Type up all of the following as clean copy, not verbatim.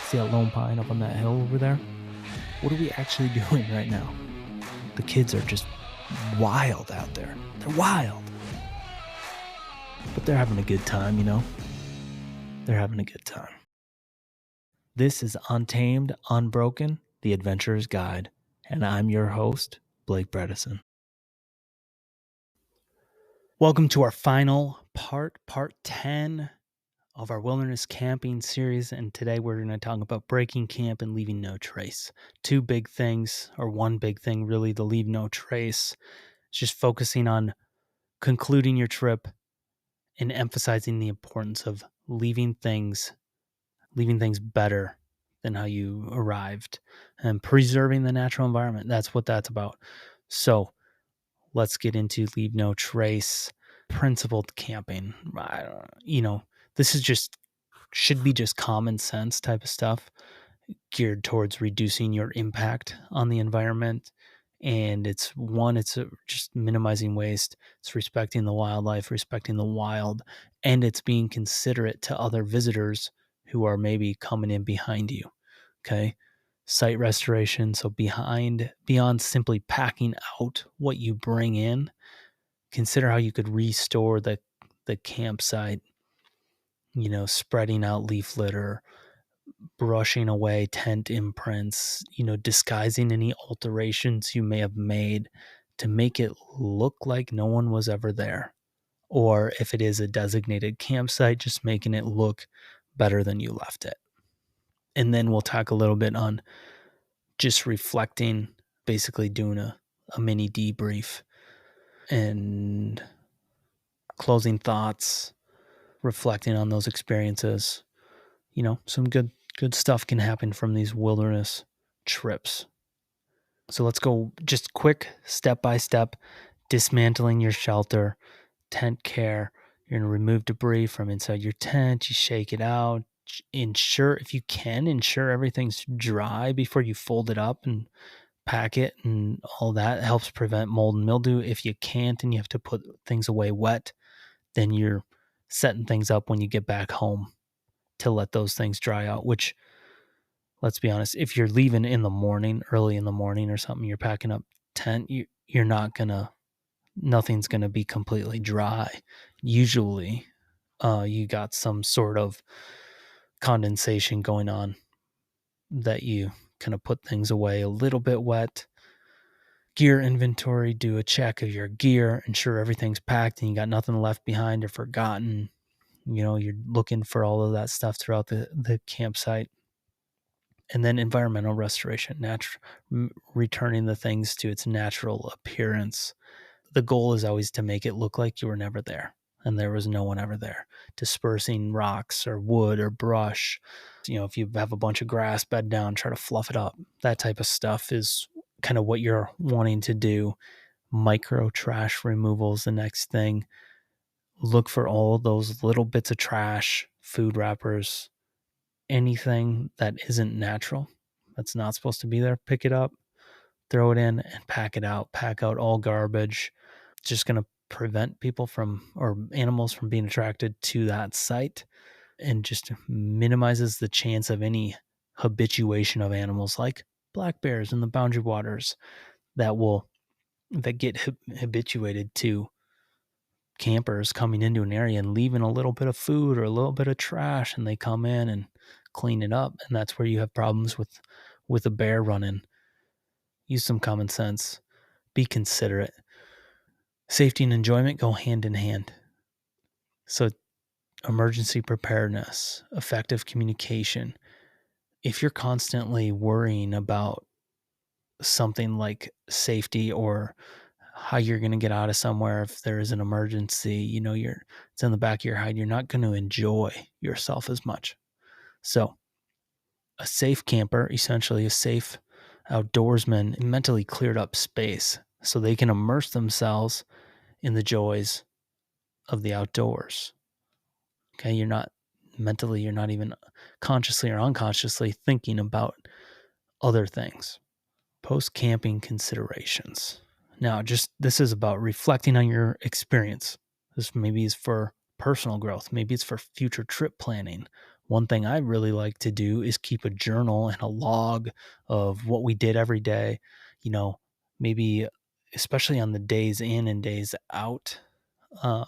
See that lone pine up on that hill over there? What are we actually doing right now? The kids are just wild out there. They're wild. But they're having a good time, you know? They're having a good time. This is Untamed, Unbroken, The Adventurer's Guide, and I'm your host, Blake Bredesen. Welcome to our final part 10 of our wilderness camping series, and today we're going to talk about breaking camp and leaving no trace. Two big things, or one big thing really, to leave no trace. It's just focusing on concluding your trip and emphasizing the importance of leaving things better than how you arrived and preserving the natural environment. That's what that's about. So let's get into leave no trace, principled camping. This is should be just common sense type of stuff geared towards reducing your impact on the environment. And it's just minimizing waste. It's respecting the wildlife, respecting the wild, and it's being considerate to other visitors who are maybe coming in behind you. Okay. Site restoration. So beyond simply packing out what you bring in, consider how you could restore the campsite, spreading out leaf litter, brushing away tent imprints, disguising any alterations you may have made to make it look like no one was ever there. Or if it is a designated campsite, just making it look better than you left it. And then we'll talk a little bit on just reflecting, basically doing a mini debrief and closing thoughts, reflecting on those experiences. Some good stuff can happen from these wilderness trips. So let's go just quick step by step, dismantling your shelter, tent care. You're going to remove debris from inside your tent. You shake it out. Ensure everything's dry before you fold it up and pack it, and all that helps prevent mold and mildew. If you can't and you have to put things away wet, then you're setting things up when you get back home to let those things dry out, which, let's be honest, if you're leaving in the morning, early in the morning or something, you're packing up tent, nothing's going to be completely dry. Usually, you got some sort of condensation going on that you kind of put things away a little bit wet. Gear inventory, do a check of your gear, ensure everything's packed and you got nothing left behind or forgotten. You're looking for all of that stuff throughout the campsite. And then environmental restoration, returning the things to its natural appearance. The goal is always to make it look like you were never there and there was no one ever there. Dispersing rocks or wood or brush. If you have a bunch of grass bed down, try to fluff it up. That type of stuff is kind of what you're wanting to do. Micro trash removal is the next thing. Look for all those little bits of trash, food wrappers, anything that isn't natural, that's not supposed to be there. Pick it up, throw it in, and pack it out. Pack out all garbage. It's just going to prevent people or animals from being attracted to that site, and just minimizes the chance of any habituation of animals like black bears in the boundary waters that get habituated to campers coming into an area and leaving a little bit of food or a little bit of trash, and they come in and clean it up, and that's where you have problems with a bear running. Use some common sense. Be considerate. Safety and enjoyment go hand in hand. So emergency preparedness, effective communication. If you're constantly worrying about something like safety or how you're going to get out of somewhere if there is an emergency, it's in the back of your head, you're not going to enjoy yourself as much. So a safe camper, essentially a safe outdoorsman, mentally cleared up space so they can immerse themselves in the joys of the outdoors. Okay, you're not even consciously or unconsciously thinking about other things. Post-camping considerations. Now, this is about reflecting on your experience. This maybe is for personal growth. Maybe it's for future trip planning. One thing I really like to do is keep a journal and a log of what we did every day. You know, maybe especially on the days in and days out. Um,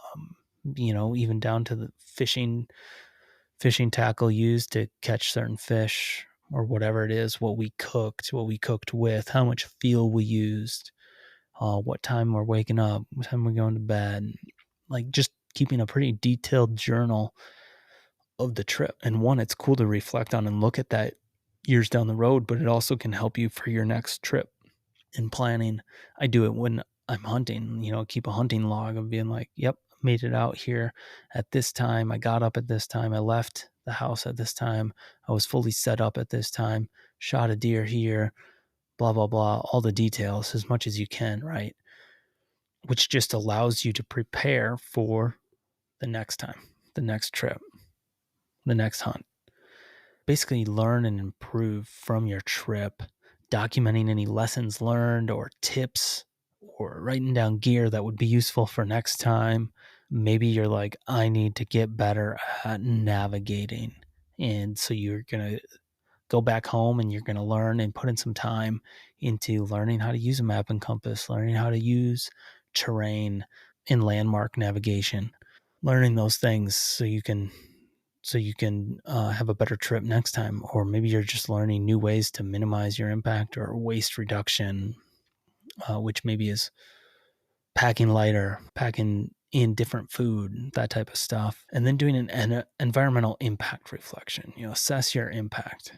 even down to the fishing tackle used to catch certain fish or whatever it is, what we cooked with, how much fuel we used, what time we're waking up, what time we're going to bed. Like just keeping a pretty detailed journal of the trip. And one, it's cool to reflect on and look at that years down the road, but it also can help you for your next trip in planning. I do it when I'm hunting, keep a hunting log of being like, yep, made it out here at this time. I got up at this time. I left the house at this time. I was fully set up at this time, shot a deer here, blah, blah, blah, all the details as much as you can, right? Which just allows you to prepare for the next time, the next trip, the next hunt. Basically, learn and improve from your trip, documenting any lessons learned or tips or writing down gear that would be useful for next time. Maybe you're like, I need to get better at navigating. And so you're going to go back home and you're going to learn and put in some time into learning how to use a map and compass, learning how to use terrain and landmark navigation, learning those things so you can have a better trip next time. Or maybe you're just learning new ways to minimize your impact or waste reduction, which maybe is packing lighter, packing in different food, that type of stuff. And then doing an environmental impact reflection, assess your impact.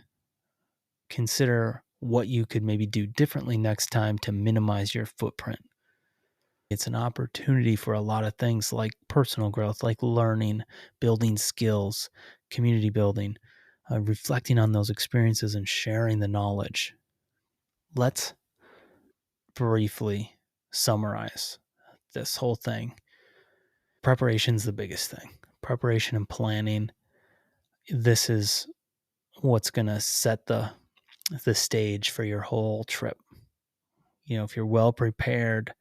Consider what you could maybe do differently next time to minimize your footprint. It's an opportunity for a lot of things like personal growth, like learning, building skills, community building, reflecting on those experiences and sharing the knowledge. Let's briefly summarize this whole thing. Preparation's the biggest thing. Preparation and planning. This is what's going to set the stage for your whole trip. If you're well prepared,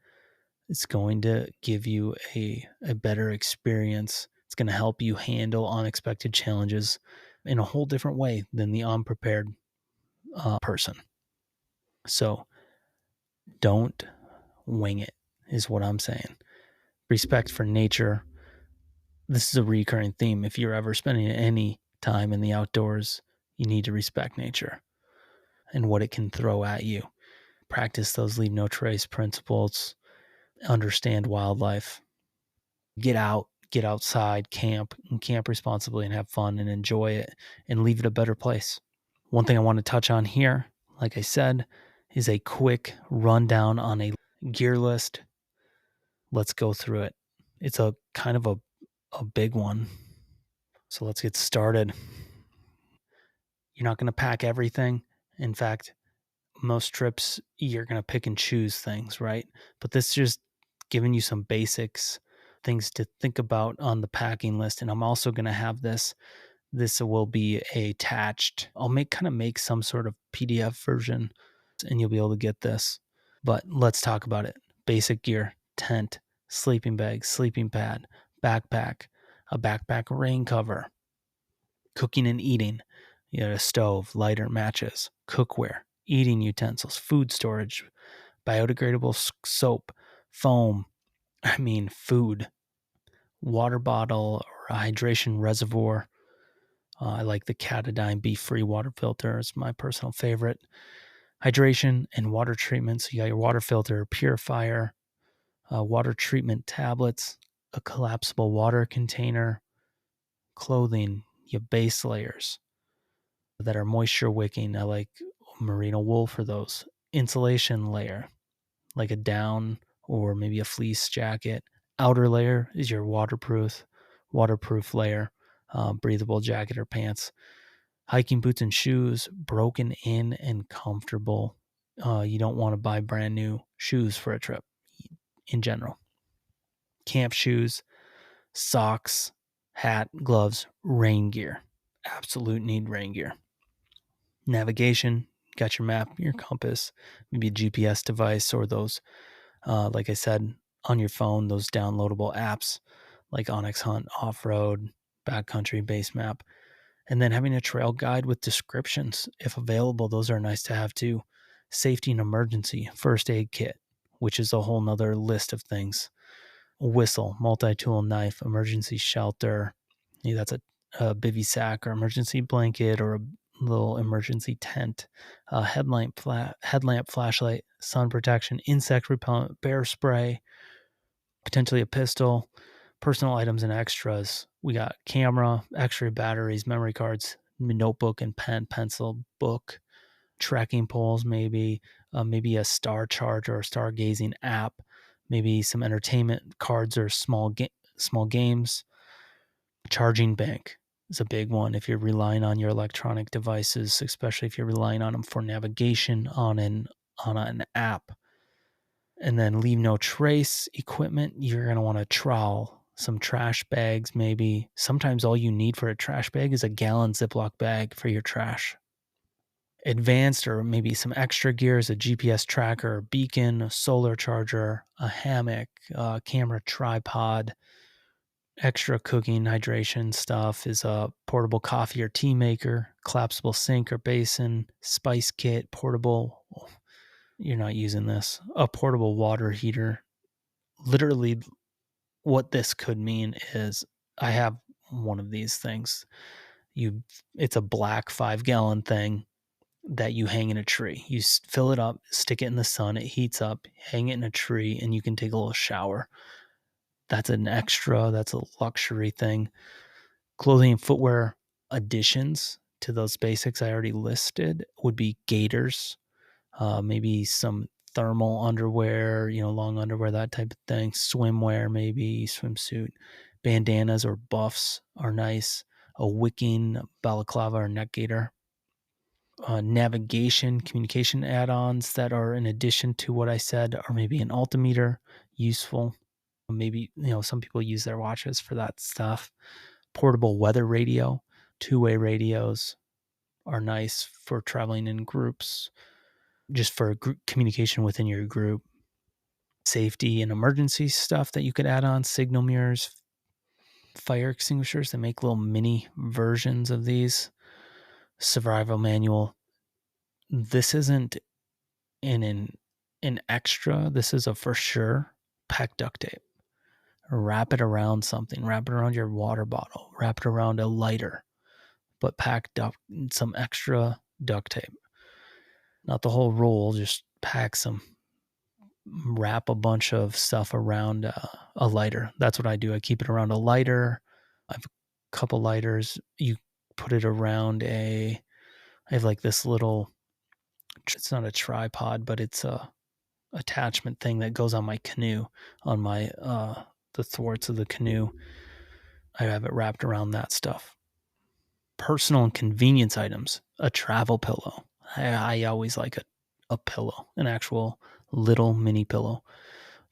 it's going to give you a better experience. It's going to help you handle unexpected challenges in a whole different way than the unprepared person. So don't wing it, is what I'm saying. Respect for nature. This is a recurring theme. If you're ever spending any time in the outdoors, you need to respect nature and what it can throw at you. Practice those leave no trace principles. Understand wildlife. Get out, get outside, camp, and camp responsibly and have fun and enjoy it and leave it a better place. One thing I want to touch on here, like I said, is a quick rundown on a gear list. Let's go through it. It's a kind of a big one. So let's get started. You're not going to pack everything. In fact, most trips, you're going to pick and choose things, right? But this is just giving you some basics, things to think about on the packing list. And I'm also going to have this will be attached. I'll make some sort of PDF version and you'll be able to get this. But let's talk about it. Basic gear, tent, sleeping bag, sleeping pad, backpack, a backpack rain cover, cooking and eating, a stove, lighter, matches, cookware, eating utensils, food storage, biodegradable soap, foam, food, water bottle or a hydration reservoir. I like the Catadine Be-Free water filter. It's my personal favorite. Hydration and water treatment. So you got your water filter, purifier, water treatment tablets, a collapsible water container, clothing, your base layers that are moisture wicking. I like merino wool for those. Insulation layer, like a down or maybe a fleece jacket. Outer layer is your waterproof layer, breathable jacket or pants. Hiking boots and shoes, broken in and comfortable. You don't want to buy brand new shoes for a trip in general. Camp shoes, socks, hat, gloves, rain gear. Absolute need rain gear. Navigation, got your map, your compass, maybe a GPS device or those, like I said, on your phone, those downloadable apps like Onyx Hunt, Off-Road, Backcountry, Base Map. And then having a trail guide with descriptions, if available, those are nice to have too. Safety and emergency, first aid kit, which is a whole nother list of things. Whistle, multi-tool knife, emergency shelter. Yeah, that's a bivy sack or emergency blanket or a little emergency tent. Headlamp, flashlight, sun protection, insect repellent, bear spray, potentially a pistol, personal items and extras. We got camera, X-ray batteries, memory cards, notebook and pen, pencil, book, tracking poles, maybe a star charger or stargazing app, maybe some entertainment cards or small games. Charging bank is a big one if you're relying on your electronic devices, especially if you're relying on them for navigation on an app. And then leave no trace equipment. You're going to want a trowel, some trash bags, maybe. Sometimes all you need for a trash bag is a gallon Ziploc bag for your trash. Advanced or maybe some extra gears, a GPS tracker, a beacon, a solar charger, a hammock, a camera tripod. Extra cooking, hydration stuff is a portable coffee or tea maker, collapsible sink or basin, spice kit, portable. You're not using this. A portable water heater. Literally, what this could mean is I have one of these things. It's a black 5-gallon thing that you hang in a tree. You fill it up, stick it in the sun, it heats up, hang it in a tree, and you can take a little shower. That's an extra. That's a luxury thing. Clothing and footwear additions to those basics I already listed would be gaiters, maybe some thermal underwear, long underwear, that type of thing. Swimwear, maybe swimsuit. Bandanas or buffs are nice. A wicking balaclava or neck gaiter. Navigation, communication add-ons that are in addition to what I said, or maybe an altimeter, useful. Maybe, some people use their watches for that stuff. Portable weather radio, two-way radios are nice for traveling in groups, just for group communication within your group. Safety and emergency stuff that you could add on, signal mirrors, fire extinguishers. They make little mini versions of these. Survival manual. This isn't an extra. This is a for sure. Pack duct tape. Wrap it around something. Wrap it around your water bottle. Wrap it around a lighter. But pack some extra duct tape. Not the whole roll, just pack some. Wrap a bunch of stuff around a lighter. That's what I do. I keep it around a lighter. I have a couple lighters. You put it around I have like this little, it's not a tripod, but it's a attachment thing that goes on my canoe, on my, the thwarts of the canoe. I have it wrapped around that stuff. Personal and convenience items, a travel pillow. I always like a pillow, an actual little mini pillow.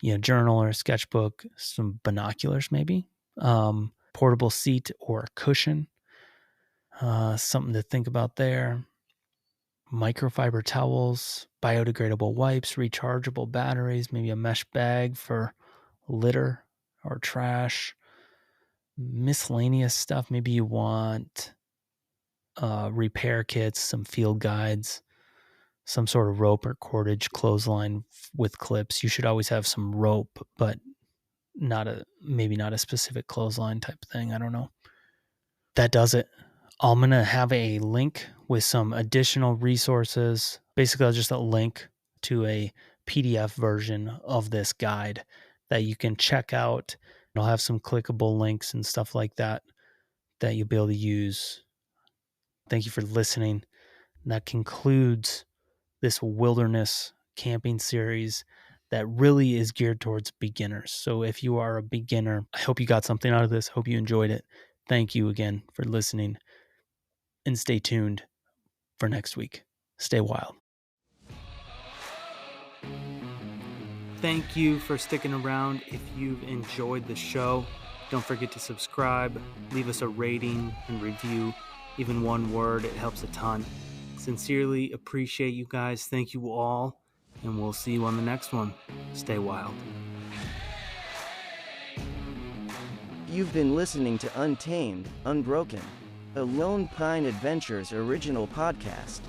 Journal or sketchbook, some binoculars maybe, portable seat or cushion, something to think about there. Microfiber towels, biodegradable wipes, rechargeable batteries, maybe a mesh bag for litter or trash. Miscellaneous stuff, maybe you want repair kits, some field guides, some sort of rope or cordage, clothesline with clips. You should always have some rope, but maybe not a specific clothesline type thing. I don't know. That does it. I'm going to have a link with some additional resources. Basically, I'll just a link to a PDF version of this guide that you can check out. I'll have some clickable links and stuff like that you'll be able to use. Thank you for listening. And that concludes this wilderness camping series that really is geared towards beginners. So if you are a beginner, I hope you got something out of this. Hope you enjoyed it. Thank you again for listening, and stay tuned for next week. Stay wild. Thank you for sticking around. If you've enjoyed the show, don't forget to subscribe, leave us a rating and review. Even one word, it helps a ton. Sincerely appreciate you guys. Thank you all, and we'll see you on the next one. Stay wild. You've been listening to Untamed, Unbroken. a Lone Pine Adventures original podcast.